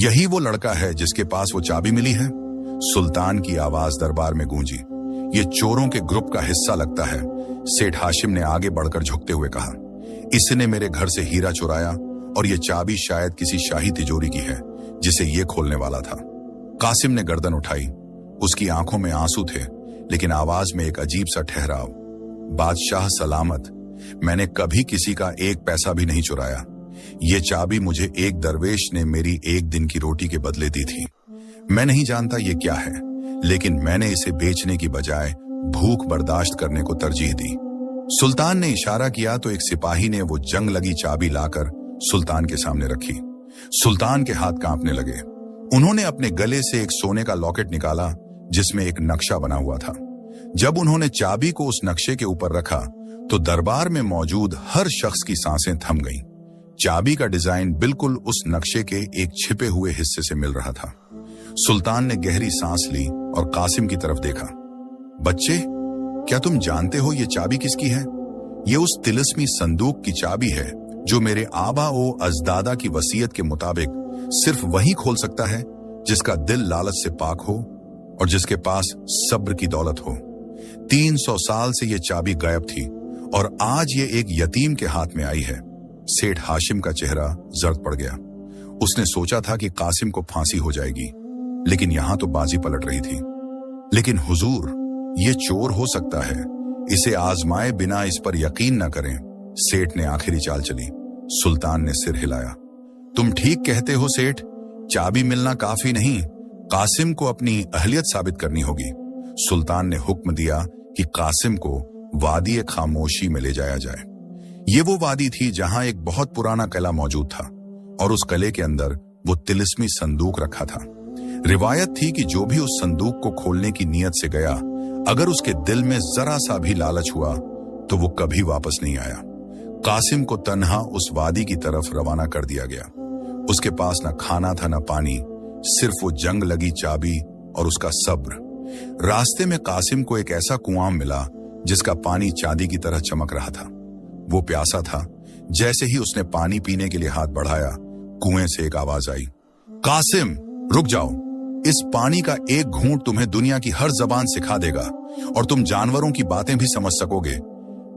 यही वो लड़का है जिसके पास वो चाबी मिली है? सुल्तान की आवाज दरबार में गूंजी। ये चोरों के ग्रुप का हिस्सा लगता है, सेठ हाशिम ने आगे बढ़कर झुकते हुए कहा। इसने मेरे घर से हीरा चुराया और ये चाबी शायद किसी शाही तिजोरी की है जिसे ये खोलने वाला था। कासिम ने गर्दन उठाई। उसकी आंखों में आंसू थे, लेकिन आवाज में एक अजीब सा ठहराव। बादशाह सलामत, मैंने कभी किसी का एक पैसा भी नहीं चुराया। ये चाबी मुझे एक दरवेश ने मेरी एक दिन की रोटी के बदले दी थी। मैं नहीं जानता ये क्या है, लेकिन मैंने इसे बेचने की बजाय भूख बर्दाश्त करने को तरजीह दी। सुल्तान ने इशारा किया तो एक सिपाही ने वो जंग लगी चाबी लाकर सुल्तान के सामने रखी। सुल्तान के हाथ कांपने लगे। उन्होंने अपने गले से एक सोने का लॉकेट निकाला जिसमें एक नक्शा बना हुआ था। जब उन्होंने चाबी को उस नक्शे के ऊपर रखा तो दरबार में मौजूद हर शख्स की सांसें थम गईं। चाबी का डिजाइन बिल्कुल उस नक्शे के एक छिपे हुए हिस्से से मिल रहा था। सुल्तान ने गहरी सांस ली और कासिम की तरफ देखा। बच्चे, क्या तुम जानते हो ये चाबी किसकी है? ये उस तिलिस्मी संदूक की चाबी है जो मेरे आबा ओ अजदादा की वसीयत के मुताबिक सिर्फ वही खोल सकता है जिसका दिल लालच से पाक हो और जिसके पास सब्र की दौलत हो। 300 साल से ये चाबी गायब थी और आज ये एक यतीम के हाथ में आई है। सेठ हाशिम का चेहरा जर्द पड़ गया। उसने सोचा था कि कासिम को फांसी हो जाएगी, लेकिन यहां तो बाजी पलट रही थी। लेकिन हुजूर, ये चोर हो सकता है, इसे आजमाए बिना इस पर यकीन न करें। सेठ ने आखिरी चाल चली। सुल्तान ने सिर हिलाया। तुम ठीक कहते हो सेठ, चाबी मिलना काफी नहीं, कासिम को अपनी अहलियत साबित करनी होगी। सुल्तान ने हुक्म दिया कि कासिम को वादी खामोशी में ले जाया जाए। ये वो वादी थी जहां एक बहुत पुराना किला मौजूद था और उस किले के अंदर वो तिलिस्मी संदूक रखा था। रिवायत थी कि जो भी उस संदूक को खोलने की नीयत से गया, अगर उसके दिल में जरा सा भी लालच हुआ तो वो कभी वापस नहीं आया। कासिम को तन्हा उस वादी की तरफ रवाना कर दिया गया। उसके पास न खाना था न पानी, सिर्फ वो जंग लगी चाबी और उसका सब्र। रास्ते में कासिम को एक ऐसा कुआं मिला जिसका पानी चांदी की तरह चमक रहा था। वो प्यासा था। जैसे ही उसने पानी पीने के लिए हाथ बढ़ाया, कुएं से एक आवाज आई, कासिम रुक जाओ, इस पानी का एक घूंट तुम्हें दुनिया की हर जबान सिखा देगा और तुम जानवरों की बातें भी समझ सकोगे,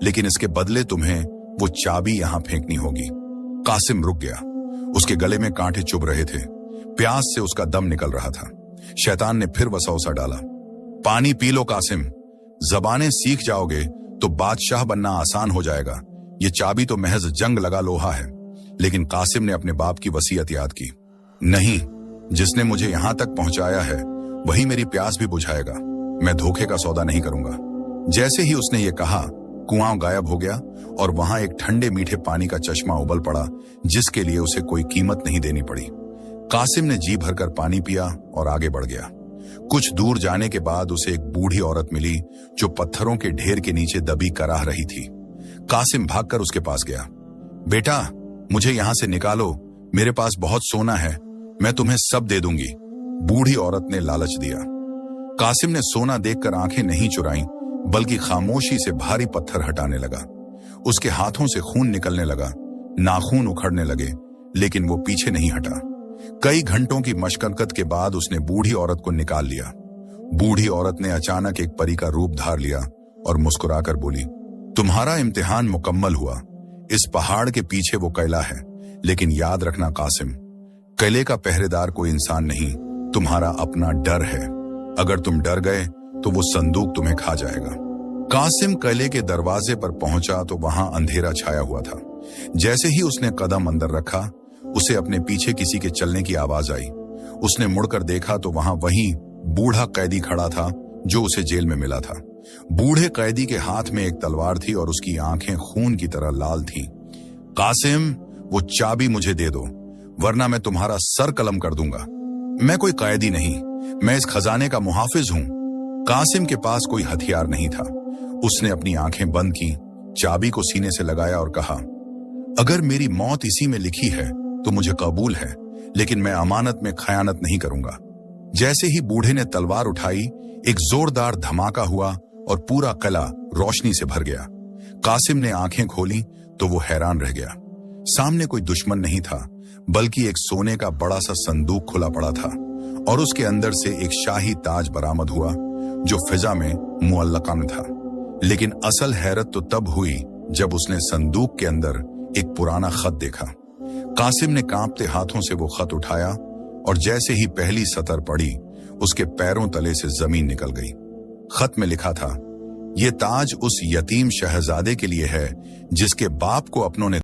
लेकिन इसके बदले तुम्हें वो चाबी यहां फेंकनी होगी। कासिम रुक गया। उसके गले में कांटे चुभ रहे थे। प्यास से उसका दम निकल रहा था। शैतान ने फिर वसौसा डाला, पानी पी लो कासिम, जबानें सीख जाओगे तो बादशाह बनना आसान हो जाएगा। ये चाबी तो महज जंग लगा लोहा है। लेकिन कासिम ने अपने बाप की वसीयत याद की। नहीं, जिसने मुझे यहां तक पहुंचाया है वही मेरी प्यास भी बुझाएगा। मैं धोखे का सौदा नहीं करूंगा। जैसे ही उसने ये कहा, कुआं गायब हो गया और वहां एक ठंडे मीठे पानी का चश्मा उबल पड़ा जिसके लिए उसे कोई कीमत नहीं देनी पड़ी। कासिम ने जी भरकर पानी पिया और आगे बढ़ गया। कुछ दूर जाने के बाद उसे एक बूढ़ी औरत मिली जो पत्थरों के ढेर के नीचे दबी कराह रही थी। कासिम भागकर उसके पास गया। बेटा, मुझे यहां से निकालो, मेरे पास बहुत सोना है, मैं तुम्हें सब दे दूंगी। बूढ़ी औरत ने लालच दिया। कासिम ने सोना देखकर आंखें नहीं चुराई, बल्कि खामोशी से भारी पत्थर हटाने लगा। उसके हाथों से खून निकलने लगा, नाखून उखड़ने लगे, लेकिन वो पीछे नहीं हटा। कई घंटों की मशक्कत के बाद उसने बूढ़ी औरत को निकाल लिया। बूढ़ी औरत ने अचानक एक परी का रूप धार लिया और मुस्कुराकर बोली, तुम्हारा इम्तिहान मुकम्मल हुआ। इस पहाड़ के पीछे वो किला है, लेकिन याद रखना कासिम, किले का पहरेदार कोई इंसान नहीं, तुम्हारा अपना डर है। अगर तुम डर गए तो वो संदूक तुम्हें खा जाएगा। कासिम किले के दरवाजे पर पहुंचा तो वहां अंधेरा छाया हुआ था। जैसे ही उसने कदम अंदर रखा, उसे अपने पीछे किसी के चलने की आवाज आई। उसने मुड़कर देखा तो वहां वही बूढ़ा कैदी खड़ा था जो उसे जेल में मिला था। बूढ़े कैदी के हाथ में एक तलवार थी और उसकी आंखें खून की तरह लाल थीं। कासिम, वो चाबी मुझे दे दो, वरना मैं तुम्हारा सर कलम कर दूंगा। मैं कोई कैदी नहीं, मैं इस खजाने का मुहाफिज हूं। कासिम के पास कोई हथियार नहीं था। उसने अपनी आंखें बंद की, चाबी को सीने से लगाया और कहा, अगर मेरी मौत इसी में लिखी है तो मुझे कबूल है, लेकिन मैं अमानत में खयानत नहीं करूंगा। जैसे ही बूढ़े ने तलवार उठाई, एक जोरदार धमाका हुआ और पूरा किला रोशनी से भर गया। कासिम ने आंखें खोली तो वो हैरान रह गया। सामने कोई दुश्मन नहीं था, बल्कि एक सोने का बड़ा सा संदूक खुला पड़ा था और उसके अंदर से एक शाही ताज बरामद हुआ जो फिजा में मुअल्लकन था। लेकिन असल हैरत तो तब हुई जब उसने संदूक के अंदर एक पुराना खत देखा। कासिम ने कांपते हाथों से वो खत उठाया और जैसे ही पहली सतर पड़ी, उसके पैरों तले से जमीन निकल गई। खत में लिखा था, ये ताज उस यतीम शहजादे के लिए है जिसके बाप को अपनों ने